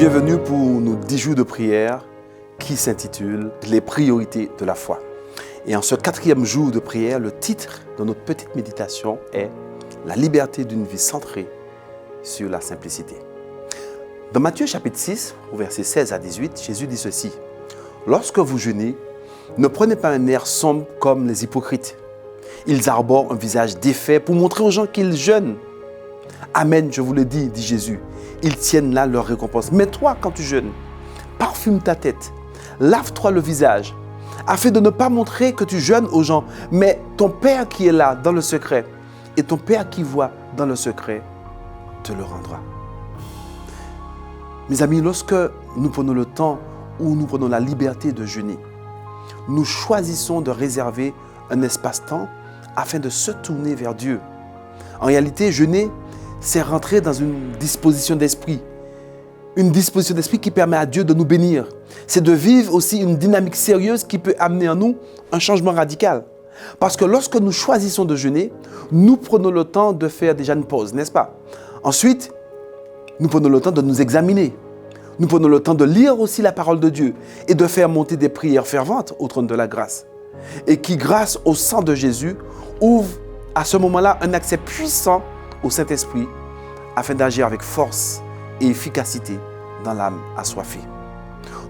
Bienvenue pour nos 10 jours de prière qui s'intitulent « Les priorités de la foi ». Et en ce 4e jour de prière, le titre de notre petite méditation est « La liberté d'une vie centrée sur la simplicité ». Dans Matthieu chapitre 6, au verset 16 à 18, Jésus dit ceci « Lorsque vous jeûnez, ne prenez pas un air sombre comme les hypocrites. Ils arborent un visage défait pour montrer aux gens qu'ils jeûnent. Amen, je vous le dis, dit Jésus, ils tiennent là leur récompense. Mais toi, quand tu jeûnes, parfume ta tête, lave-toi le visage, afin de ne pas montrer que tu jeûnes aux gens, mais ton Père qui est là dans le secret, et ton Père qui voit dans le secret, te le rendra. » Mes amis, lorsque nous prenons le temps ou nous prenons la liberté de jeûner, nous choisissons de réserver un espace-temps afin de se tourner vers Dieu. En réalité, jeûner, c'est rentrer dans une disposition d'esprit. Une disposition d'esprit qui permet à Dieu de nous bénir. C'est de vivre aussi une dynamique sérieuse qui peut amener en nous un changement radical. Parce que lorsque nous choisissons de jeûner, nous prenons le temps de faire déjà une pause, n'est-ce pas? Ensuite, nous prenons le temps de nous examiner. Nous prenons le temps de lire aussi la parole de Dieu et de faire monter des prières ferventes au trône de la grâce. Et qui, grâce au sang de Jésus, ouvre à ce moment-là un accès puissant au Saint-Esprit afin d'agir avec force et efficacité dans l'âme assoiffée.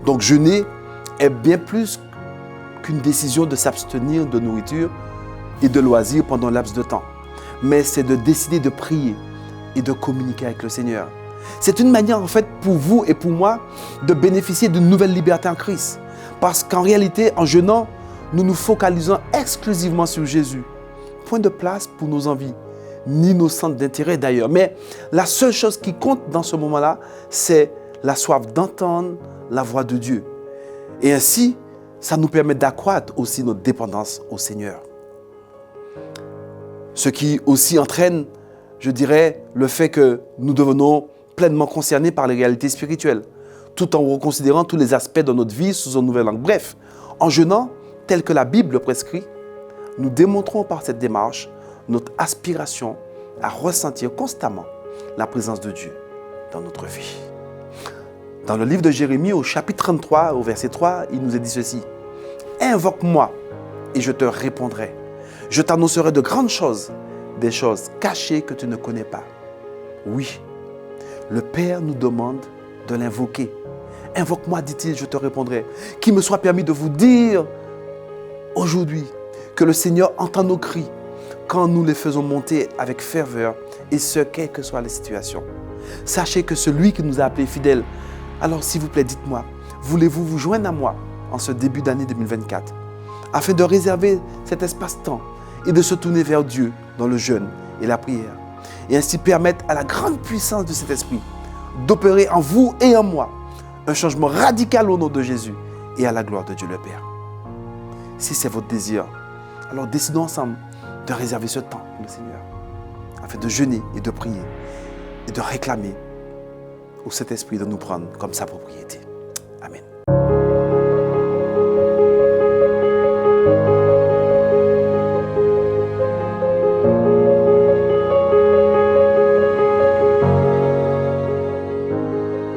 Donc jeûner est bien plus qu'une décision de s'abstenir de nourriture et de loisirs pendant un laps de temps. Mais c'est de décider de prier et de communiquer avec le Seigneur. C'est une manière en fait pour vous et pour moi de bénéficier d'une nouvelle liberté en Christ. Parce qu'en réalité, en jeûnant, nous nous focalisons exclusivement sur Jésus. Point de place pour nos envies, ni nos centres d'intérêt d'ailleurs. Mais la seule chose qui compte dans ce moment-là, c'est la soif d'entendre la voix de Dieu. Et ainsi, ça nous permet d'accroître aussi notre dépendance au Seigneur. Ce qui aussi entraîne, je dirais, le fait que nous devenons pleinement concernés par les réalités spirituelles, tout en reconsidérant tous les aspects de notre vie sous une nouvelle angle. Bref, en jeûnant, tel que la Bible le prescrit, nous démontrons par cette démarche notre aspiration à ressentir constamment la présence de Dieu dans notre vie. Dans le livre de Jérémie, au chapitre 33, au verset 3, il nous est dit ceci. « Invoque-moi et je te répondrai. Je t'annoncerai de grandes choses, des choses cachées que tu ne connais pas. » Oui, le Père nous demande de l'invoquer. « Invoque-moi, dit-il, je te répondrai. » Qu'il me soit permis de vous dire aujourd'hui que le Seigneur entend nos cris quand nous les faisons monter avec ferveur et ce, quelles que soient les situations. Sachez que celui qui nous a appelés fidèles, alors s'il vous plaît, dites-moi, voulez-vous vous joindre à moi en ce début d'année 2024 afin de réserver cet espace-temps et de se tourner vers Dieu dans le jeûne et la prière et ainsi permettre à la grande puissance de cet esprit d'opérer en vous et en moi un changement radical au nom de Jésus et à la gloire de Dieu le Père. Si c'est votre désir, alors décidons ensemble de réserver ce temps pour le Seigneur, afin de jeûner et de prier et de réclamer au Saint-Esprit de nous prendre comme sa propriété. Amen.